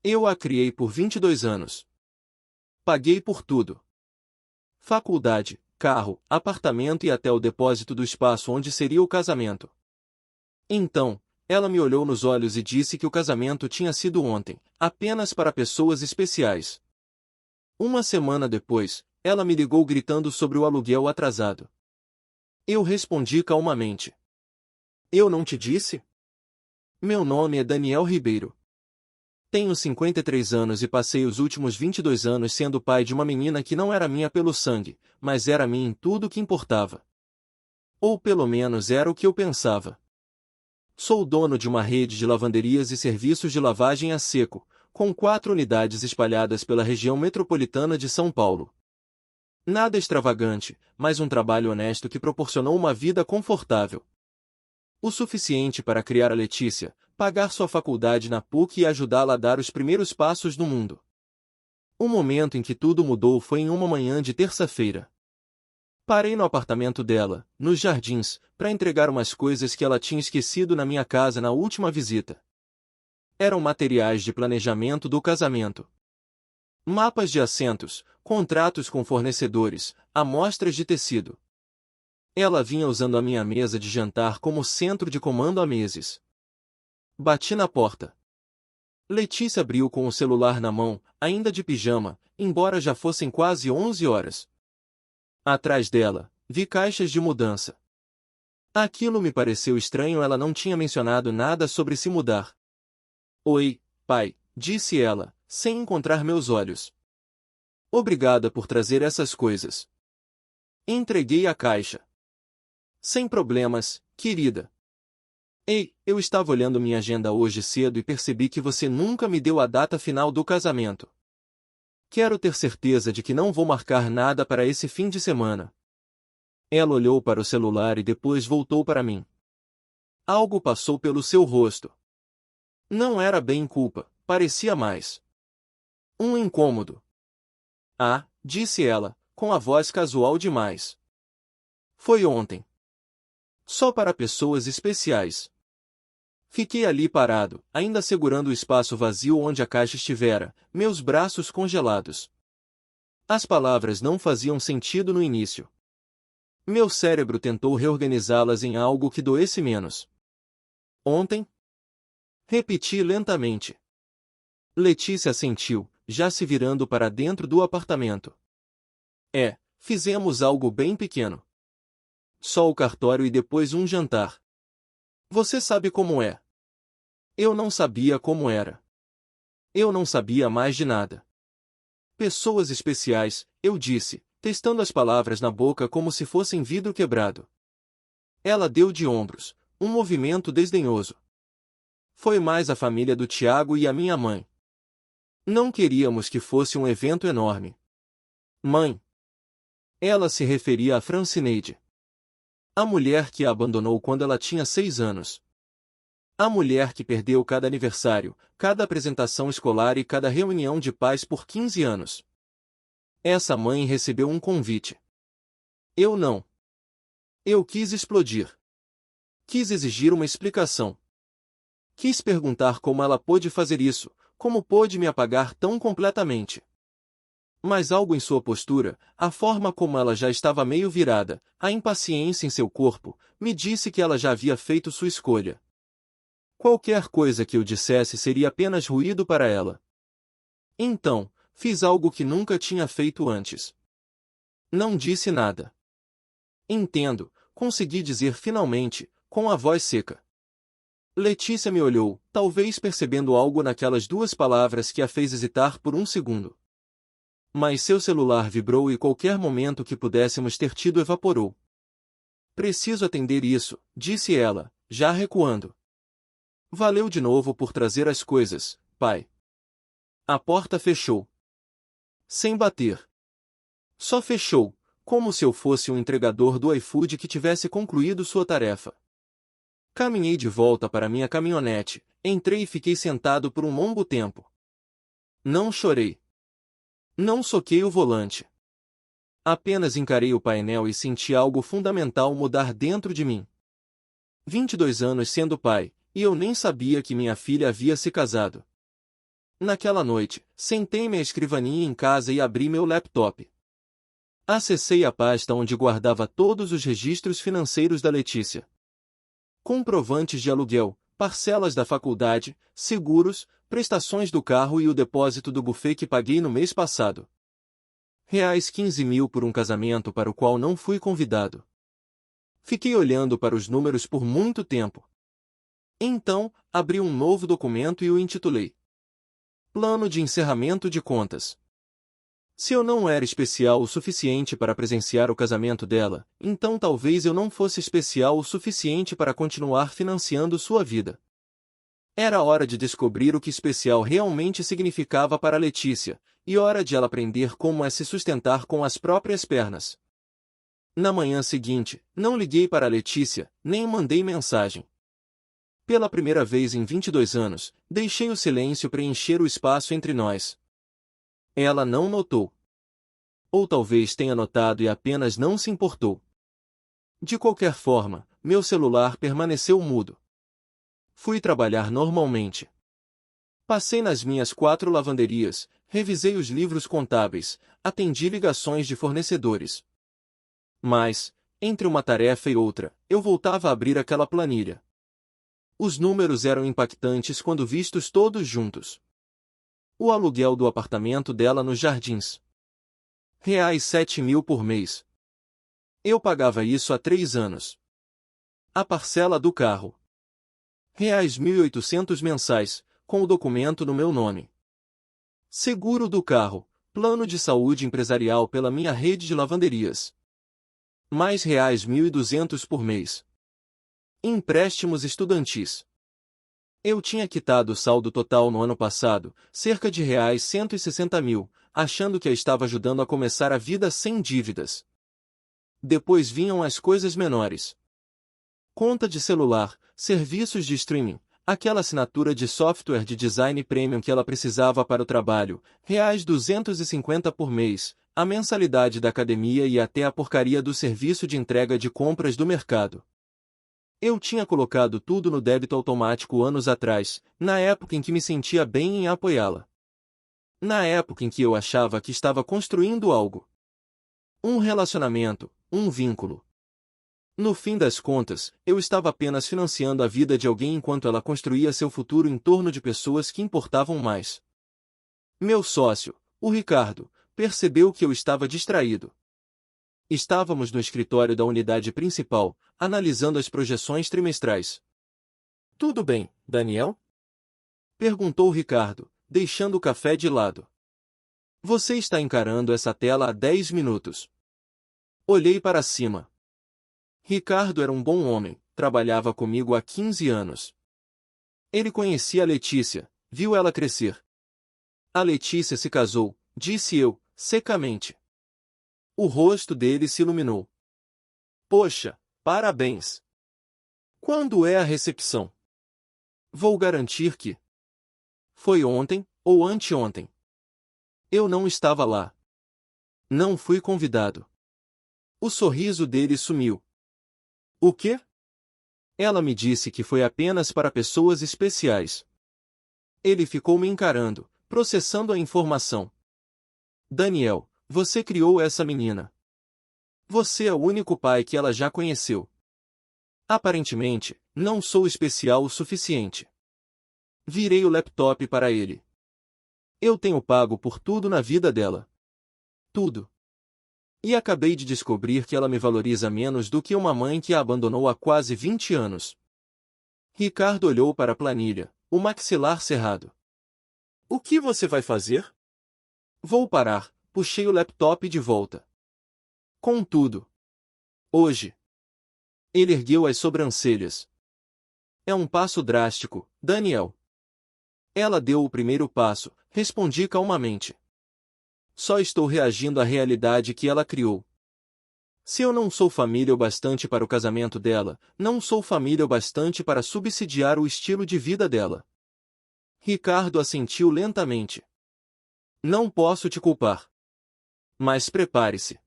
Eu a criei por 22 anos. Paguei por tudo. Faculdade, carro, apartamento e até o depósito do espaço onde seria o casamento. Então, ela me olhou nos olhos e disse que o casamento tinha sido ontem, apenas para pessoas especiais. Uma semana depois, ela me ligou gritando sobre o aluguel atrasado. Eu respondi calmamente. Eu não te disse? Meu nome é Daniel Ribeiro. Tenho 53 anos e passei os últimos 22 anos sendo pai de uma menina que não era minha pelo sangue, mas era minha em tudo o que importava. Ou pelo menos era o que eu pensava. Sou dono de uma rede de lavanderias e serviços de lavagem a seco, com 4 unidades espalhadas pela região metropolitana de São Paulo. Nada extravagante, mas um trabalho honesto que proporcionou uma vida confortável. O suficiente para criar a Letícia, pagar sua faculdade na PUC e ajudá-la a dar os primeiros passos no mundo. O momento em que tudo mudou foi em uma manhã de terça-feira. Parei no apartamento dela, nos jardins, para entregar umas coisas que ela tinha esquecido na minha casa na última visita. Eram materiais de planejamento do casamento. Mapas de assentos, contratos com fornecedores, amostras de tecido. Ela vinha usando a minha mesa de jantar como centro de comando há meses. Bati na porta. Letícia abriu com o celular na mão, ainda de pijama, embora já fossem quase 11 horas. Atrás dela, vi caixas de mudança. Aquilo me pareceu estranho, ela não tinha mencionado nada sobre se mudar. Oi, pai, disse ela, sem encontrar meus olhos. Obrigada por trazer essas coisas. Entreguei a caixa. Sem problemas, querida. Ei, eu estava olhando minha agenda hoje cedo e percebi que você nunca me deu a data final do casamento. Quero ter certeza de que não vou marcar nada para esse fim de semana. Ela olhou para o celular e depois voltou para mim. Algo passou pelo seu rosto. Não era bem culpa, parecia mais um incômodo. Ah, disse ela, com a voz casual demais. Foi ontem. Só para pessoas especiais. Fiquei ali parado, ainda segurando o espaço vazio onde a caixa estivera, meus braços congelados. As palavras não faziam sentido no início. Meu cérebro tentou reorganizá-las em algo que doesse menos. Ontem? Repeti lentamente. Letícia assentiu, já se virando para dentro do apartamento. Fizemos algo bem pequeno. Só o cartório e depois um jantar. Você sabe como é. Eu não sabia como era. Eu não sabia mais de nada. Pessoas especiais, eu disse, testando as palavras na boca como se fossem vidro quebrado. Ela deu de ombros, um movimento desdenhoso. Foi mais a família do Tiago e a minha mãe. Não queríamos que fosse um evento enorme. Mãe. Ela se referia a Francineide. A mulher que a abandonou quando ela tinha 6 anos. A mulher que perdeu cada aniversário, cada apresentação escolar e cada reunião de pais por 15 anos. Essa mãe recebeu um convite. Eu não. Eu quis explodir. Quis exigir uma explicação. Quis perguntar como ela pôde fazer isso, como pôde me apagar tão completamente. Mas algo em sua postura, a forma como ela já estava meio virada, a impaciência em seu corpo, me disse que ela já havia feito sua escolha. Qualquer coisa que eu dissesse seria apenas ruído para ela. Então, fiz algo que nunca tinha feito antes. Não disse nada. Entendo, consegui dizer finalmente, com a voz seca. Letícia me olhou, talvez percebendo algo naquelas 2 palavras que a fez hesitar por um segundo. Mas seu celular vibrou e qualquer momento que pudéssemos ter tido evaporou. Preciso atender isso, disse ela, já recuando. Valeu de novo por trazer as coisas, pai. A porta fechou. Sem bater. Só fechou, como se eu fosse um entregador do iFood que tivesse concluído sua tarefa. Caminhei de volta para minha caminhonete, entrei e fiquei sentado por um longo tempo. Não chorei. Não soquei o volante. Apenas encarei o painel e senti algo fundamental mudar dentro de mim. 22 anos sendo pai, e eu nem sabia que minha filha havia se casado. Naquela noite, sentei-me à escrivaninha em casa e abri meu laptop. Acessei a pasta onde guardava todos os registros financeiros da Letícia. Comprovantes de aluguel, parcelas da faculdade, seguros, prestações do carro e o depósito do buffet que paguei no mês passado. R$ 15.000 por um casamento para o qual não fui convidado. Fiquei olhando para os números por muito tempo. Então, abri um novo documento e o intitulei Plano de Encerramento de Contas. Se eu não era especial o suficiente para presenciar o casamento dela, então talvez eu não fosse especial o suficiente para continuar financiando sua vida. Era hora de descobrir o que especial realmente significava para Letícia, e hora de ela aprender como é se sustentar com as próprias pernas. Na manhã seguinte, não liguei para Letícia, nem mandei mensagem. Pela primeira vez em 22 anos, deixei o silêncio preencher o espaço entre nós. Ela não notou. Ou talvez tenha notado e apenas não se importou. De qualquer forma, meu celular permaneceu mudo. Fui trabalhar normalmente. Passei nas minhas 4 lavanderias, revisei os livros contábeis, atendi ligações de fornecedores. Mas, entre uma tarefa e outra, eu voltava a abrir aquela planilha. Os números eram impactantes quando vistos todos juntos. O aluguel do apartamento dela nos Jardins. R$ 7.000 por mês. Eu pagava isso há 3 anos. A parcela do carro. R$ 1.800 mensais, com o documento no meu nome. Seguro do carro, plano de saúde empresarial pela minha rede de lavanderias. Mais R$ 1.200 por mês. Empréstimos estudantis. Eu tinha quitado o saldo total no ano passado, cerca de R$ 160.000, achando que a estava ajudando a começar a vida sem dívidas. Depois vinham as coisas menores. Conta de celular, serviços de streaming, aquela assinatura de software de design premium que ela precisava para o trabalho, R$ 250 por mês, a mensalidade da academia e até a porcaria do serviço de entrega de compras do mercado. Eu tinha colocado tudo no débito automático anos atrás, na época em que me sentia bem em apoiá-la. Na época em que eu achava que estava construindo algo. Um relacionamento, um vínculo. No fim das contas, eu estava apenas financiando a vida de alguém enquanto ela construía seu futuro em torno de pessoas que importavam mais. Meu sócio, o Ricardo, percebeu que eu estava distraído. Estávamos no escritório da unidade principal, analisando as projeções trimestrais. Tudo bem, Daniel? Perguntou Ricardo, deixando o café de lado. Você está encarando essa tela há 10 minutos. Olhei para cima. Ricardo era um bom homem, trabalhava comigo há 15 anos. Ele conhecia a Letícia, viu ela crescer. A Letícia se casou, disse eu, secamente. O rosto dele se iluminou. Poxa, parabéns! Quando é a recepção? Vou garantir que foi ontem ou anteontem. Eu não estava lá. Não fui convidado. O sorriso dele sumiu. O quê? Ela me disse que foi apenas para pessoas especiais. Ele ficou me encarando, processando a informação. Daniel, você criou essa menina. Você é o único pai que ela já conheceu. Aparentemente, não sou especial o suficiente. Virei o laptop para ele. Eu tenho pago por tudo na vida dela. Tudo. E acabei de descobrir que ela me valoriza menos do que uma mãe que a abandonou há quase 20 anos. Ricardo olhou para a planilha, o maxilar cerrado. O que você vai fazer? Vou parar, puxei o laptop de volta. Contudo. Hoje. Ele ergueu as sobrancelhas. É um passo drástico, Daniel. Ela deu o primeiro passo, respondi calmamente. Só estou reagindo à realidade que ela criou. Se eu não sou família o bastante para o casamento dela, não sou família o bastante para subsidiar o estilo de vida dela. Ricardo assentiu lentamente. Não posso te culpar. Mas prepare-se.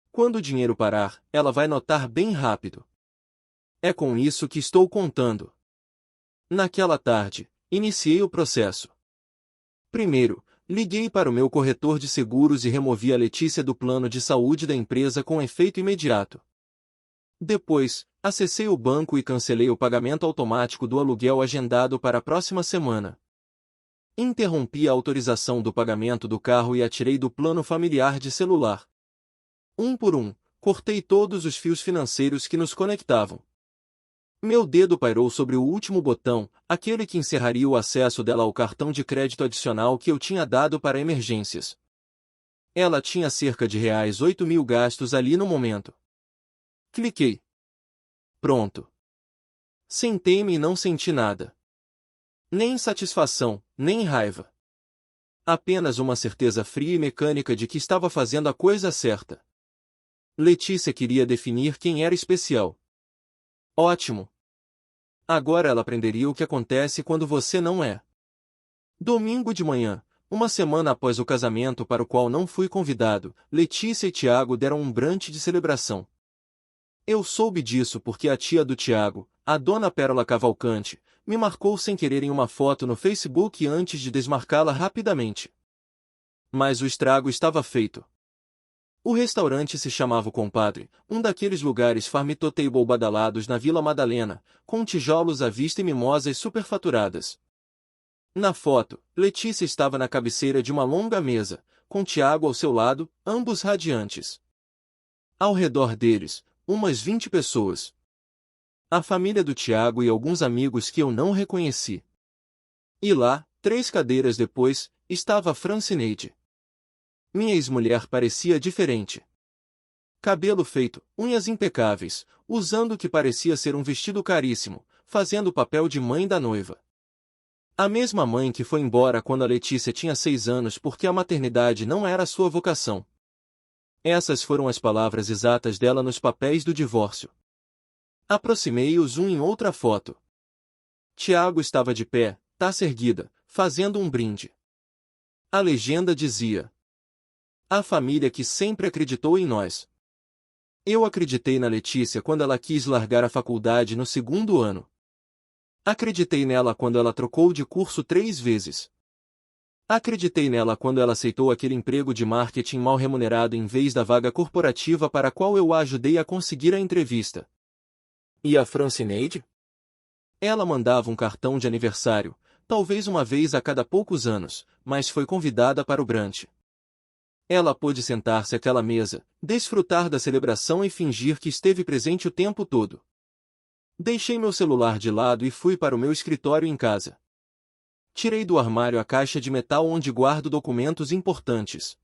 Quando o dinheiro parar, ela vai notar bem rápido. É com isso que estou contando. Naquela tarde, iniciei o processo. Primeiro, liguei para o meu corretor de seguros e removi a Letícia do plano de saúde da empresa com efeito imediato. Depois, acessei o banco e cancelei o pagamento automático do aluguel agendado para a próxima semana. Interrompi a autorização do pagamento do carro e a tirei do plano familiar de celular. Um por um, cortei todos os fios financeiros que nos conectavam. Meu dedo pairou sobre o último botão, aquele que encerraria o acesso dela ao cartão de crédito adicional que eu tinha dado para emergências. Ela tinha cerca de R$8.000 gastos ali no momento. Cliquei. Pronto. Sentei-me e não senti nada. Nem satisfação, nem raiva. Apenas uma certeza fria e mecânica de que estava fazendo a coisa certa. Letícia queria definir quem era especial. Ótimo. Agora ela aprenderia o que acontece quando você não é. Domingo de manhã, uma semana após o casamento para o qual não fui convidado, Letícia e Tiago deram um brunch de celebração. Eu soube disso porque a tia do Tiago, a dona Pérola Cavalcante, me marcou sem querer em uma foto no Facebook antes de desmarcá-la rapidamente. Mas o estrago estava feito. O restaurante se chamava O Compadre, um daqueles lugares farm-to-table badalados na Vila Madalena, com tijolos à vista e mimosas superfaturadas. Na foto, Letícia estava na cabeceira de uma longa mesa, com Tiago ao seu lado, ambos radiantes. Ao redor deles, umas 20 pessoas. A família do Tiago e alguns amigos que eu não reconheci. E lá, 3 cadeiras depois, estava a Francineide. Minha ex-mulher parecia diferente. Cabelo feito, unhas impecáveis, usando o que parecia ser um vestido caríssimo, fazendo o papel de mãe da noiva. A mesma mãe que foi embora quando a Letícia tinha 6 anos porque a maternidade não era sua vocação. Essas foram as palavras exatas dela nos papéis do divórcio. Aproximei-os um em outra foto. Tiago estava de pé, taça erguida, fazendo um brinde. A legenda dizia: a família que sempre acreditou em nós. Eu acreditei na Letícia quando ela quis largar a faculdade no 2º ano. Acreditei nela quando ela trocou de curso 3 vezes. Acreditei nela quando ela aceitou aquele emprego de marketing mal remunerado em vez da vaga corporativa para a qual eu a ajudei a conseguir a entrevista. E a Francineide? Ela mandava um cartão de aniversário, talvez uma vez a cada poucos anos, mas foi convidada para o brunch. Ela pôde sentar-se àquela mesa, desfrutar da celebração e fingir que esteve presente o tempo todo. Deixei meu celular de lado e fui para o meu escritório em casa. Tirei do armário a caixa de metal onde guardo documentos importantes.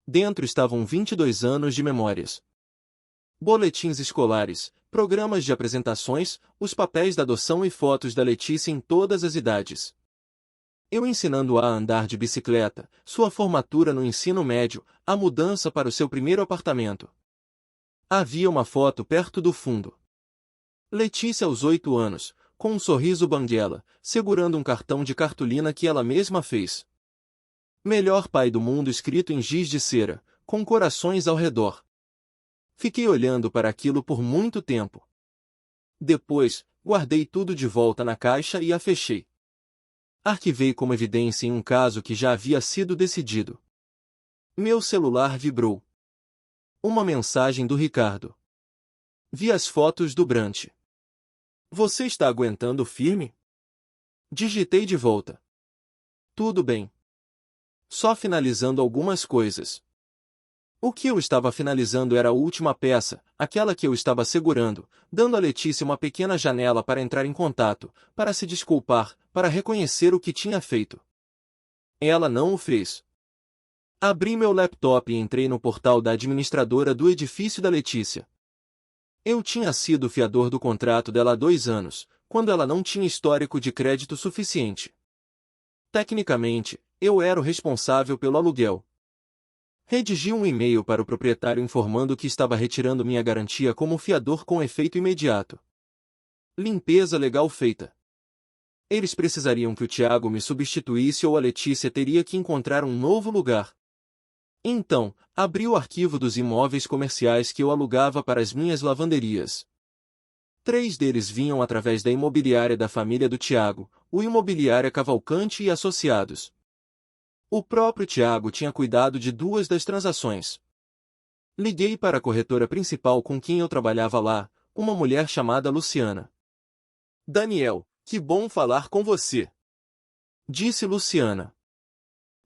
Dentro estavam 22 anos de memórias. Boletins escolares, programas de apresentações, os papéis da adoção e fotos da Letícia em todas as idades. Eu ensinando-a a andar de bicicleta, sua formatura no ensino médio, a mudança para o seu primeiro apartamento. Havia uma foto perto do fundo. Letícia aos 8 anos, com um sorriso banguela, segurando um cartão de cartolina que ela mesma fez. Melhor pai do mundo escrito em giz de cera, com corações ao redor. Fiquei olhando para aquilo por muito tempo. Depois, guardei tudo de volta na caixa e a fechei. Arquivei como evidência em um caso que já havia sido decidido. Meu celular vibrou. Uma mensagem do Ricardo. Vi as fotos do brunch. Você está aguentando firme? Digitei de volta. Tudo bem. Só finalizando algumas coisas. O que eu estava finalizando era a última peça, aquela que eu estava segurando, dando a Letícia uma pequena janela para entrar em contato, para se desculpar, para reconhecer o que tinha feito. Ela não o fez. Abri meu laptop e entrei no portal da administradora do edifício da Letícia. Eu tinha sido fiador do contrato dela há 2 anos, quando ela não tinha histórico de crédito suficiente. Tecnicamente, eu era o responsável pelo aluguel. Redigi um e-mail para o proprietário informando que estava retirando minha garantia como fiador com efeito imediato. Limpeza legal feita. Eles precisariam que o Tiago me substituísse ou a Letícia teria que encontrar um novo lugar. Então, abri o arquivo dos imóveis comerciais que eu alugava para as minhas lavanderias. 3 deles vinham através da imobiliária da família do Tiago, o Imobiliária Cavalcante e Associados. O próprio Tiago tinha cuidado de 2 das transações. Liguei para a corretora principal com quem eu trabalhava lá, uma mulher chamada Luciana. Daniel, que bom falar com você, disse Luciana.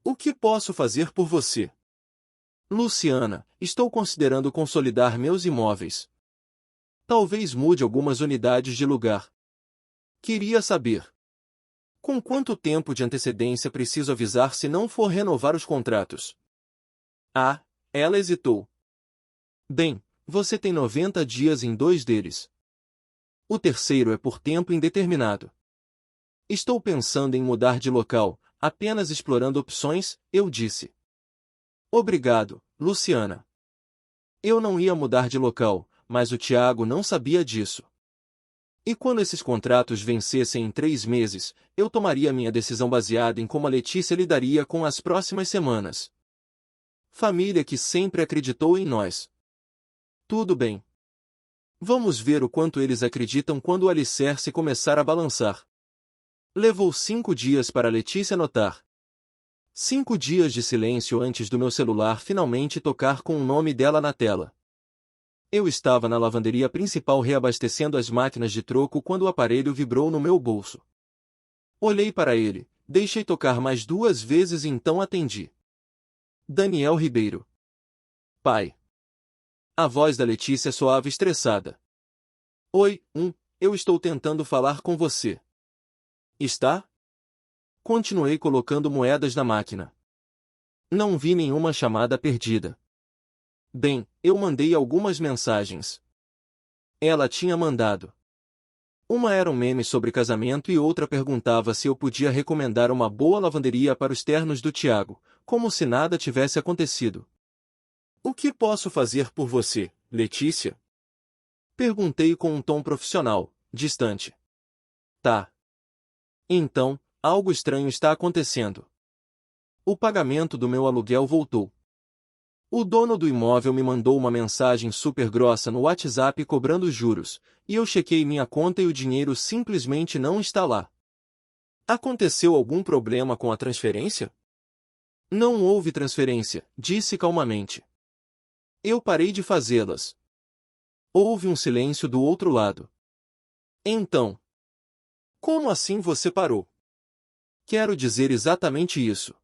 O que posso fazer por você? Luciana, estou considerando consolidar meus imóveis. Talvez mude algumas unidades de lugar. Queria saber: com quanto tempo de antecedência preciso avisar se não for renovar os contratos? Ah, ela hesitou. Bem, você tem 90 dias em 2 deles. O terceiro é por tempo indeterminado. Estou pensando em mudar de local, apenas explorando opções, eu disse. Obrigado, Luciana. Eu não ia mudar de local, mas o Tiago não sabia disso. E quando esses contratos vencessem em 3 meses, eu tomaria minha decisão baseada em como a Letícia lidaria com as próximas semanas. Família que sempre acreditou em nós. Tudo bem. Vamos ver o quanto eles acreditam quando o alicerce começar a balançar. Levou 5 dias para Letícia notar. 5 dias de silêncio antes do meu celular finalmente tocar com o nome dela na tela. Eu estava na lavanderia principal reabastecendo as máquinas de troco quando o aparelho vibrou no meu bolso. Olhei para ele, deixei tocar mais 2 vezes e então atendi. Daniel Ribeiro. Pai. A voz da Letícia soava estressada. Oi, eu estou tentando falar com você. Está? Continuei colocando moedas na máquina. Não vi nenhuma chamada perdida. Bem, eu mandei algumas mensagens. Ela tinha mandado. Uma era um meme sobre casamento e outra perguntava se eu podia recomendar uma boa lavanderia para os ternos do Tiago, como se nada tivesse acontecido. O que posso fazer por você, Letícia? Perguntei com um tom profissional, distante. Tá. Então, algo estranho está acontecendo. O pagamento do meu aluguel voltou. O dono do imóvel me mandou uma mensagem super grossa no WhatsApp cobrando juros, e eu chequei minha conta e o dinheiro simplesmente não está lá. Aconteceu algum problema com a transferência? Não houve transferência, disse calmamente. Eu parei de fazê-las. Houve um silêncio do outro lado. Então. Como assim você parou? Quero dizer exatamente isso.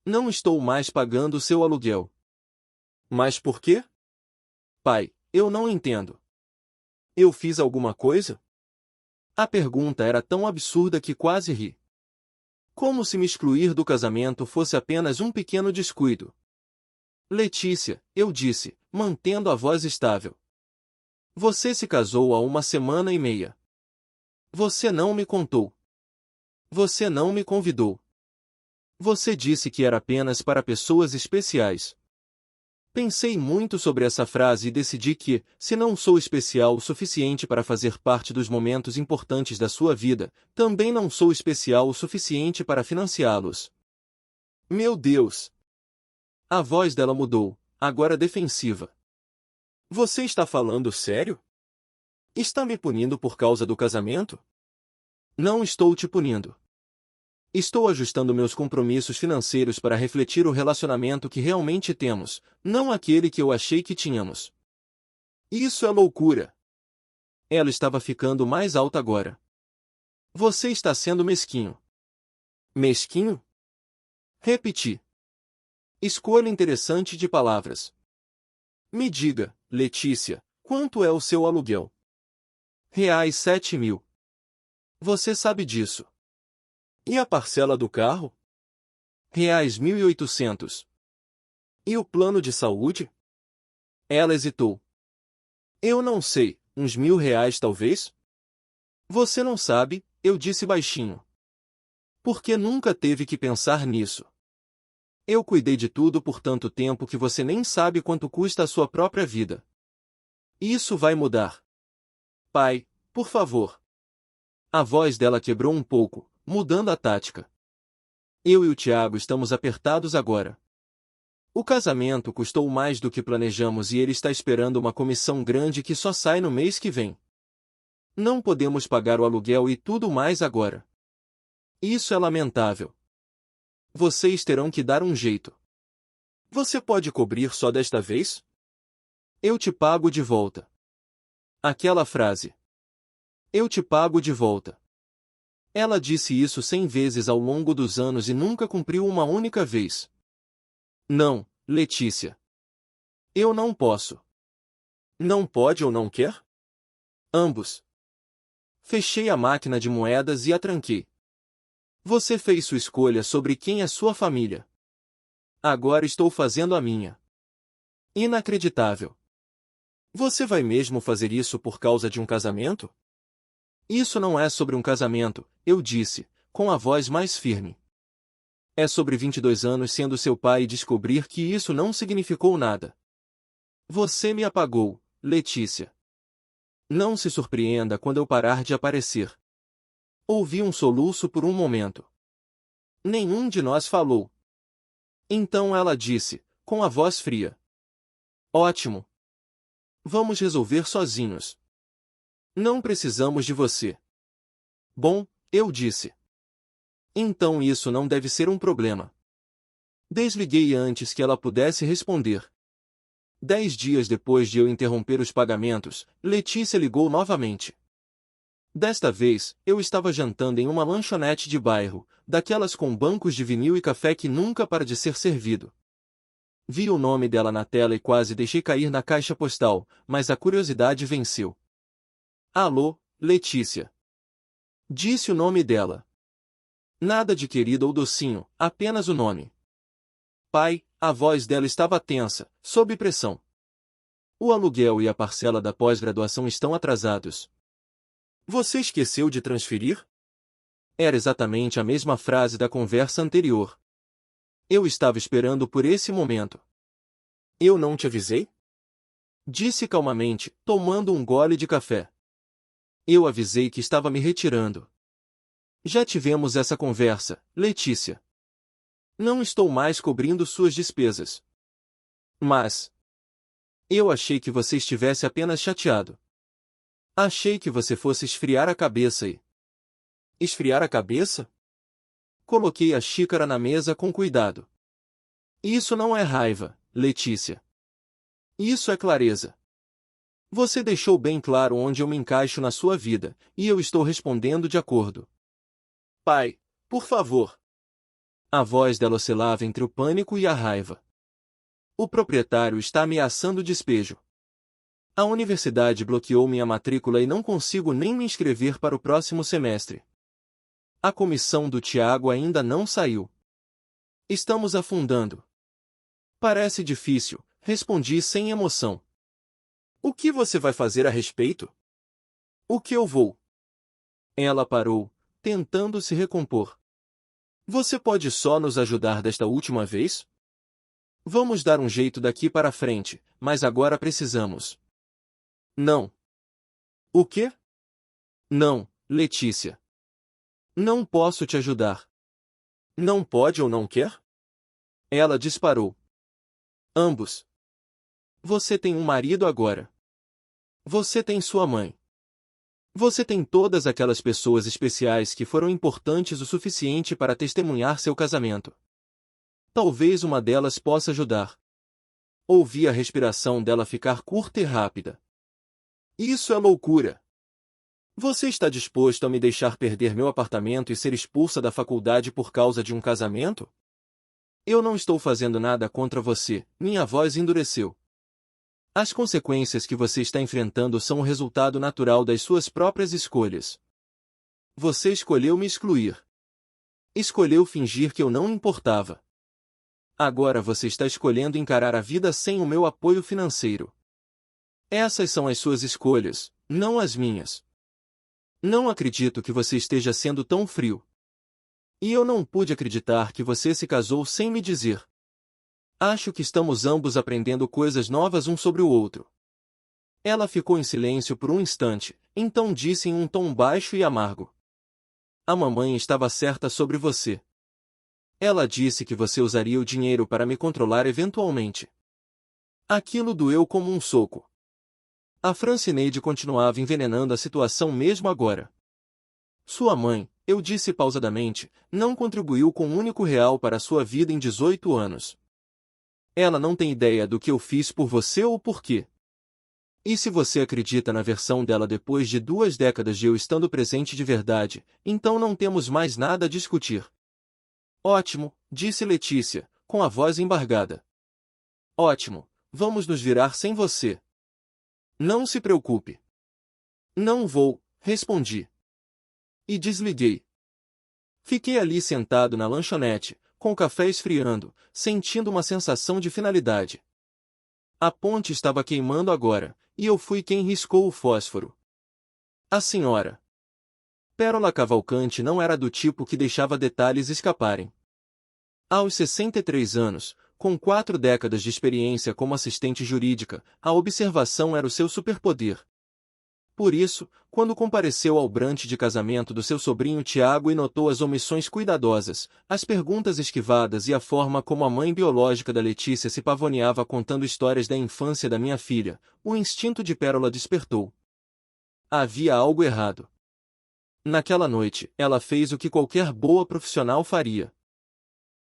Não estou mais pagando seu aluguel. Mas por quê? Pai, eu não entendo. Eu fiz alguma coisa? A pergunta era tão absurda que quase ri. Como se me excluir do casamento fosse apenas um pequeno descuido. Letícia, eu disse, mantendo a voz estável. Você se casou há 1 semana e meia. Você não me contou. Você não me convidou. Você disse que era apenas para pessoas especiais. Pensei muito sobre essa frase e decidi que, se não sou especial o suficiente para fazer parte dos momentos importantes da sua vida, também não sou especial o suficiente para financiá-los. Meu Deus! A voz dela mudou, agora defensiva. Você está falando sério? Está me punindo por causa do casamento? Não estou te punindo. Estou ajustando meus compromissos financeiros para refletir o relacionamento que realmente temos, não aquele que eu achei que tínhamos. Isso é loucura. Ela estava ficando mais alta agora. Você está sendo mesquinho. Mesquinho? Repeti. Escolha interessante de palavras. Me diga, Letícia, quanto é o seu aluguel? R$7.000. Você sabe disso. E a parcela do carro? R$1.800. E o plano de saúde? Ela hesitou. Eu não sei, uns R$1.000 talvez? Você não sabe, eu disse baixinho. Porque nunca teve que pensar nisso. Eu cuidei de tudo por tanto tempo que você nem sabe quanto custa a sua própria vida. Isso vai mudar. Pai, por favor. A voz dela quebrou um pouco, mudando a tática. Eu e o Tiago estamos apertados agora. O casamento custou mais do que planejamos e ele está esperando uma comissão grande que só sai no mês que vem. Não podemos pagar o aluguel e tudo mais agora. Isso é lamentável. Vocês terão que dar um jeito. Você pode cobrir só desta vez? Eu te pago de volta. Aquela frase. Eu te pago de volta. Ela disse isso 100 vezes ao longo dos anos e nunca cumpriu uma única vez. Não, Letícia. Eu não posso. Não pode ou não quer? Ambos. Fechei a máquina de moedas e a tranquei. Você fez sua escolha sobre quem é sua família. Agora estou fazendo a minha. Inacreditável. Você vai mesmo fazer isso por causa de um casamento? Isso não é sobre um casamento, eu disse, com a voz mais firme. É sobre 22 anos sendo seu pai e descobrir que isso não significou nada. Você me apagou, Letícia. Não se surpreenda quando eu parar de aparecer. Ouvi um soluço por um momento. Nenhum de nós falou. Então ela disse, com a voz fria. Ótimo. Vamos resolver sozinhos. Não precisamos de você. Bom, eu disse. Então isso não deve ser um problema. Desliguei antes que ela pudesse responder. 10 dias depois de eu interromper os pagamentos, Letícia ligou novamente. Desta vez, eu estava jantando em uma lanchonete de bairro, daquelas com bancos de vinil e café que nunca para de ser servido. Vi o nome dela na tela e quase deixei cair na caixa postal, mas a curiosidade venceu. Alô, Letícia. Disse o nome dela. Nada de querido ou docinho, apenas o nome. Pai, a voz dela estava tensa, sob pressão. O aluguel e a parcela da pós-graduação estão atrasados. Você esqueceu de transferir? Era exatamente a mesma frase da conversa anterior. Eu estava esperando por esse momento. Eu não te avisei? Disse calmamente, tomando um gole de café. Eu avisei que estava me retirando. Já tivemos essa conversa, Letícia. Não estou mais cobrindo suas despesas. Mas eu achei que você estivesse apenas chateado. Achei que você fosse esfriar a cabeça e... Esfriar a cabeça? Coloquei a xícara na mesa com cuidado. Isso não é raiva, Letícia. Isso é clareza. Você deixou bem claro onde eu me encaixo na sua vida, e eu estou respondendo de acordo. Pai, por favor. A voz dela oscilava entre o pânico e a raiva. O proprietário está ameaçando despejo. A universidade bloqueou minha matrícula e não consigo nem me inscrever para o próximo semestre. A comissão do Tiago ainda não saiu. Estamos afundando. Parece difícil, respondi sem emoção. O que você vai fazer a respeito? O que eu vou? Ela parou, tentando se recompor. Você pode só nos ajudar desta última vez? Vamos dar um jeito daqui para frente, mas agora precisamos. Não. O quê? Não, Letícia. Não posso te ajudar. Não pode ou não quer? Ela disparou. Ambos. Você tem um marido agora. Você tem sua mãe. Você tem todas aquelas pessoas especiais que foram importantes o suficiente para testemunhar seu casamento. Talvez uma delas possa ajudar. Ouvi a respiração dela ficar curta e rápida. Isso é loucura. Você está disposto a me deixar perder meu apartamento e ser expulsa da faculdade por causa de um casamento? Eu não estou fazendo nada contra você, minha voz endureceu. As consequências que você está enfrentando são o resultado natural das suas próprias escolhas. Você escolheu me excluir. Escolheu fingir que eu não importava. Agora você está escolhendo encarar a vida sem o meu apoio financeiro. Essas são as suas escolhas, não as minhas. Não acredito que você esteja sendo tão frio. E eu não pude acreditar que você se casou sem me dizer. Acho que estamos ambos aprendendo coisas novas um sobre o outro. Ela ficou em silêncio por um instante, então disse em um tom baixo e amargo. A mamãe estava certa sobre você. Ela disse que você usaria o dinheiro para me controlar eventualmente. Aquilo doeu como um soco. A Francineide continuava envenenando a situação mesmo agora. Sua mãe, eu disse pausadamente, não contribuiu com um único real para a sua vida em 18 anos. Ela não tem ideia do que eu fiz por você ou por quê. E se você acredita na versão dela depois de 2 décadas de eu estando presente de verdade, então não temos mais nada a discutir. Ótimo, disse Letícia, com a voz embargada. Ótimo, vamos nos virar sem você. Não se preocupe. Não vou, respondi. E desliguei. Fiquei ali sentado na lanchonete, com o café esfriando, sentindo uma sensação de finalidade. A ponte estava queimando agora, e eu fui quem riscou o fósforo. A senhora Pérola Cavalcante não era do tipo que deixava detalhes escaparem. Aos 63 anos, com 4 décadas de experiência como assistente jurídica, a observação era o seu superpoder. Por isso, quando compareceu ao brunch de casamento do seu sobrinho Tiago e notou as omissões cuidadosas, as perguntas esquivadas e a forma como a mãe biológica da Letícia se pavoneava contando histórias da infância da minha filha, o instinto de Pérola despertou. Havia algo errado. Naquela noite, ela fez o que qualquer boa profissional faria.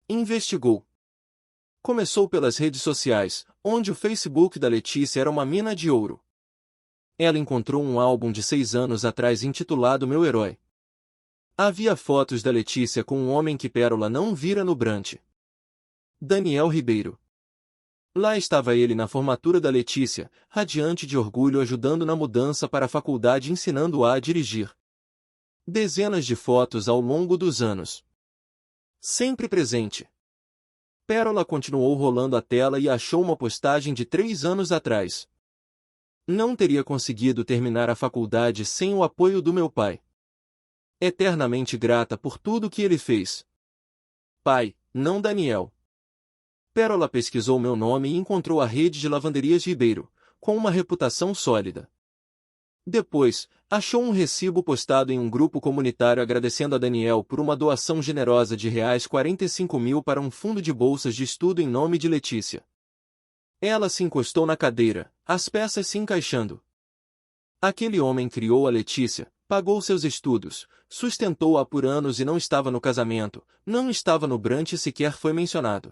Investigou. Começou pelas redes sociais, onde o Facebook da Letícia era uma mina de ouro. Ela encontrou um álbum de 6 anos atrás intitulado Meu Herói. Havia fotos da Letícia com um homem que Pérola não vira no brunch. Daniel Ribeiro. Lá estava ele na formatura da Letícia, radiante de orgulho ajudando na mudança para a faculdade ensinando-a a dirigir. Dezenas de fotos ao longo dos anos. Sempre presente. Pérola continuou rolando a tela e achou uma postagem de 3 anos atrás. Não teria conseguido terminar a faculdade sem o apoio do meu pai. Eternamente grata por tudo que ele fez. Pai, não Daniel. Pérola pesquisou meu nome e encontrou a rede de lavanderias Ribeiro, com uma reputação sólida. Depois, achou um recibo postado em um grupo comunitário agradecendo a Daniel por uma doação generosa de R$ 45.000 para um fundo de bolsas de estudo em nome de Letícia. Ela se encostou na cadeira, as peças se encaixando. Aquele homem criou a Letícia, pagou seus estudos, sustentou-a por anos e não estava no casamento, não estava no brunch e sequer foi mencionado.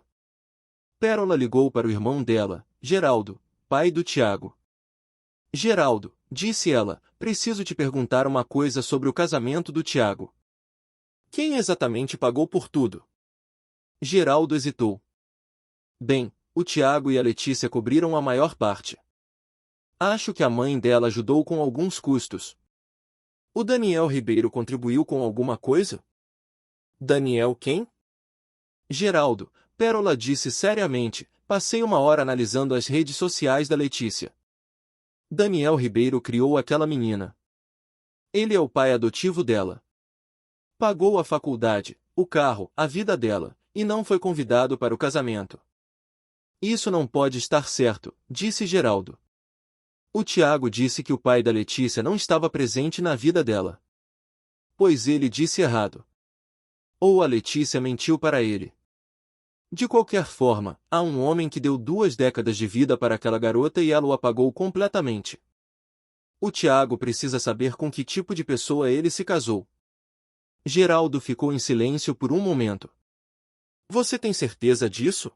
Pérola ligou para o irmão dela, Geraldo, pai do Tiago. Geraldo, disse ela, preciso te perguntar uma coisa sobre o casamento do Tiago. Quem exatamente pagou por tudo? Geraldo hesitou. Bem, o Tiago e a Letícia cobriram a maior parte. Acho que a mãe dela ajudou com alguns custos. O Daniel Ribeiro contribuiu com alguma coisa? Daniel quem? Geraldo, Pérola disse seriamente, passei uma hora analisando as redes sociais da Letícia. Daniel Ribeiro criou aquela menina. Ele é o pai adotivo dela. Pagou a faculdade, o carro, a vida dela, e não foi convidado para o casamento. Isso não pode estar certo, disse Geraldo. O Tiago disse que o pai da Letícia não estava presente na vida dela. Pois ele disse errado. Ou a Letícia mentiu para ele. De qualquer forma, há um homem que deu 2 décadas de vida para aquela garota e ela o apagou completamente. O Tiago precisa saber com que tipo de pessoa ele se casou. Geraldo ficou em silêncio por um momento. Você tem certeza disso?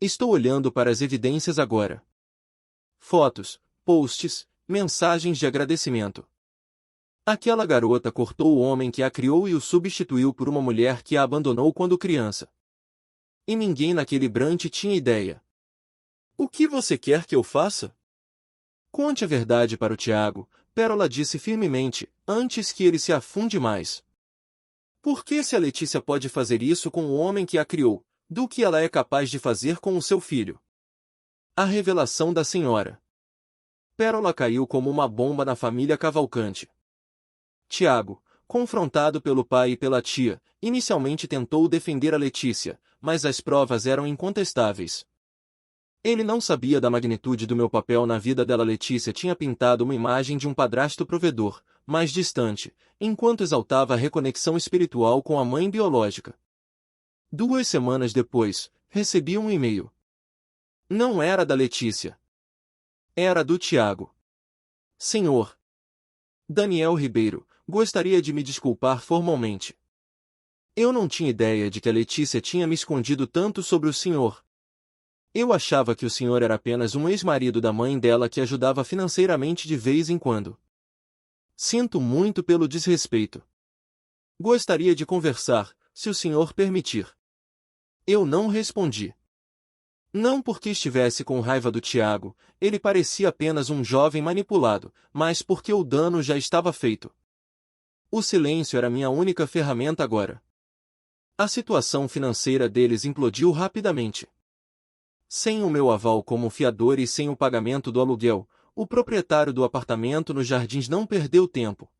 Estou olhando para as evidências agora. Fotos, posts, mensagens de agradecimento. Aquela garota cortou o homem que a criou e o substituiu por uma mulher que a abandonou quando criança. E ninguém naquele brunch tinha ideia. O que você quer que eu faça? Conte a verdade para o Tiago, Pérola disse firmemente, antes que ele se afunde mais. Por que se a Letícia pode fazer isso com o homem que a criou, do que ela é capaz de fazer com o seu filho? A revelação da senhora Pérola caiu como uma bomba na família Cavalcante. Tiago, confrontado pelo pai e pela tia, inicialmente tentou defender a Letícia, mas as provas eram incontestáveis. Ele não sabia da magnitude do meu papel na vida dela. Letícia tinha pintado uma imagem de um padrasto provedor, mais distante, enquanto exaltava a reconexão espiritual com a mãe biológica. 2 semanas depois, recebi um e-mail. Não era da Letícia. Era do Tiago. Senhor Daniel Ribeiro, gostaria de me desculpar formalmente. Eu não tinha ideia de que a Letícia tinha me escondido tanto sobre o senhor. Eu achava que o senhor era apenas um ex-marido da mãe dela que ajudava financeiramente de vez em quando. Sinto muito pelo desrespeito. Gostaria de conversar, se o senhor permitir. Eu não respondi. Não porque estivesse com raiva do Tiago, ele parecia apenas um jovem manipulado, mas porque o dano já estava feito. O silêncio era minha única ferramenta agora. A situação financeira deles implodiu rapidamente. Sem o meu aval como fiador e sem o pagamento do aluguel, o proprietário do apartamento nos Jardins não perdeu tempo.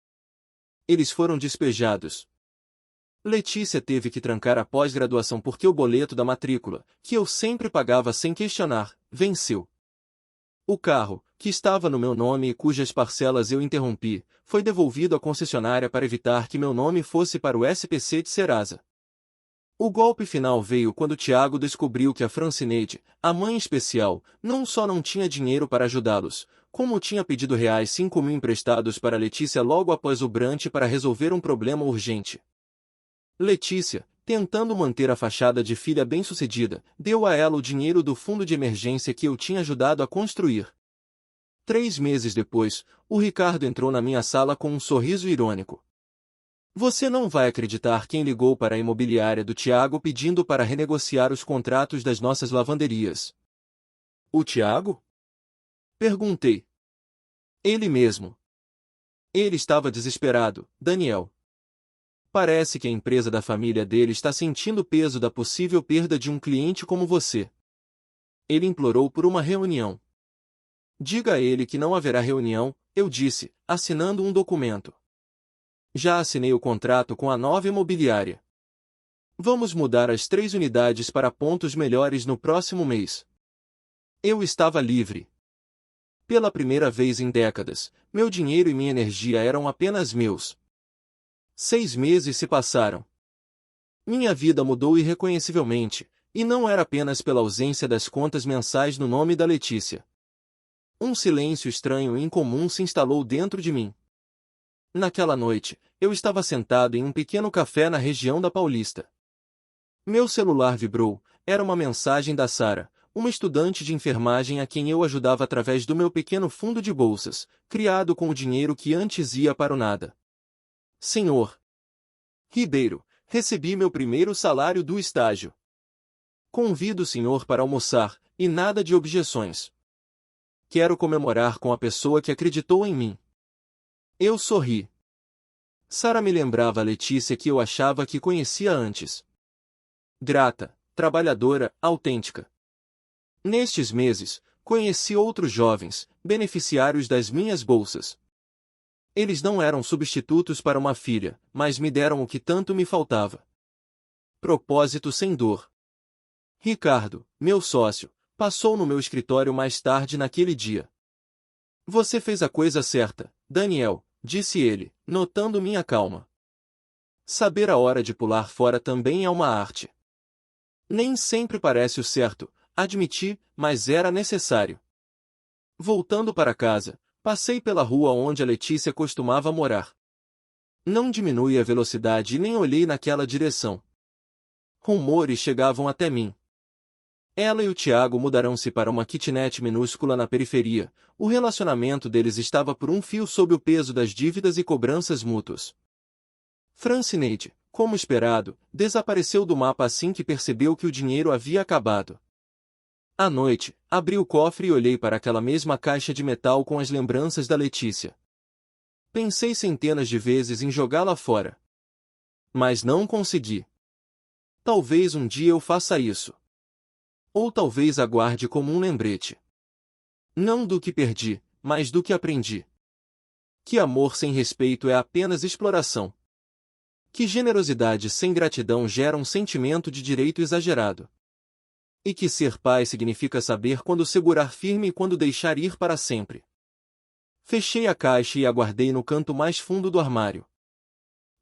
Eles foram despejados. Letícia teve que trancar a pós-graduação porque o boleto da matrícula, que eu sempre pagava sem questionar, venceu. O carro, que estava no meu nome e cujas parcelas eu interrompi, foi devolvido à concessionária para evitar que meu nome fosse para o SPC de Serasa. O golpe final veio quando Tiago descobriu que a Francineide, a mãe especial, não só não tinha dinheiro para ajudá-los, como tinha pedido R$5.000 emprestados para Letícia logo após o Brant para resolver um problema urgente. Letícia, tentando manter a fachada de filha bem-sucedida, deu a ela o dinheiro do fundo de emergência que eu tinha ajudado a construir. 3 meses depois, o Ricardo entrou na minha sala com um sorriso irônico. Você não vai acreditar quem ligou para a imobiliária do Tiago pedindo para renegociar os contratos das nossas lavanderias. O Tiago? Perguntei. Ele mesmo. Ele estava desesperado, Daniel. Parece que a empresa da família dele está sentindo o peso da possível perda de um cliente como você. Ele implorou por uma reunião. Diga a ele que não haverá reunião, eu disse, assinando um documento. Já assinei o contrato com a nova imobiliária. Vamos mudar as 3 unidades para pontos melhores no próximo mês. Eu estava livre. Pela primeira vez em décadas, meu dinheiro e minha energia eram apenas meus. 6 meses se passaram. Minha vida mudou irreconhecivelmente, e não era apenas pela ausência das contas mensais no nome da Letícia. Um silêncio estranho e incomum se instalou dentro de mim. Naquela noite, eu estava sentado em um pequeno café na região da Paulista. Meu celular vibrou, era uma mensagem da Sara, uma estudante de enfermagem a quem eu ajudava através do meu pequeno fundo de bolsas, criado com o dinheiro que antes ia para o nada. Senhor Ribeiro, recebi meu primeiro salário do estágio. Convido o senhor para almoçar, e nada de objeções. Quero comemorar com a pessoa que acreditou em mim. Eu sorri. Sara me lembrava a Letícia que eu achava que conhecia antes. Grata, trabalhadora, autêntica. Nestes meses, conheci outros jovens, beneficiários das minhas bolsas. Eles não eram substitutos para uma filha, mas me deram o que tanto me faltava. Propósito sem dor. Ricardo, meu sócio, passou no meu escritório mais tarde naquele dia. Você fez a coisa certa, Daniel, disse ele, notando minha calma. Saber a hora de pular fora também é uma arte. Nem sempre parece o certo, admiti, mas era necessário. Voltando para casa, passei pela rua onde a Letícia costumava morar. Não diminui a velocidade e nem olhei naquela direção. Rumores chegavam até mim. Ela e o Tiago mudarão-se para uma kitnet minúscula na periferia. O relacionamento deles estava por um fio sob o peso das dívidas e cobranças mútuas. Francineide, como esperado, desapareceu do mapa assim que percebeu que o dinheiro havia acabado. À noite, abri o cofre e olhei para aquela mesma caixa de metal com as lembranças da Letícia. Pensei centenas de vezes em jogá-la fora. Mas não consegui. Talvez um dia eu faça isso. Ou talvez aguarde como um lembrete. Não do que perdi, mas do que aprendi. Que amor sem respeito é apenas exploração. Que generosidade sem gratidão gera um sentimento de direito exagerado. E que ser pai significa saber quando segurar firme e quando deixar ir para sempre. Fechei a caixa e a guardei no canto mais fundo do armário.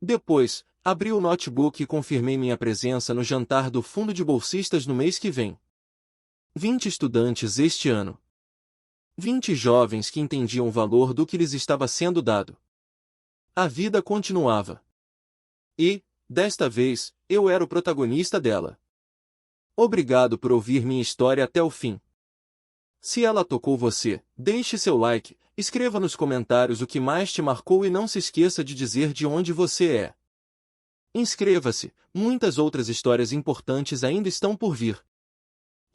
Depois, abri o notebook e confirmei minha presença no jantar do fundo de bolsistas no mês que vem. 20 estudantes este ano. 20 jovens que entendiam o valor do que lhes estava sendo dado. A vida continuava. E, desta vez, eu era o protagonista dela. Obrigado por ouvir minha história até o fim. Se ela tocou você, deixe seu like, escreva nos comentários o que mais te marcou e não se esqueça de dizer de onde você é. Inscreva-se, muitas outras histórias importantes ainda estão por vir.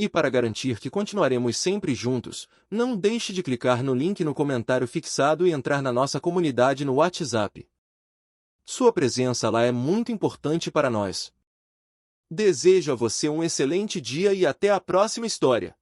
E para garantir que continuaremos sempre juntos, não deixe de clicar no link no comentário fixado e entrar na nossa comunidade no WhatsApp. Sua presença lá é muito importante para nós. Desejo a você um excelente dia e até a próxima história.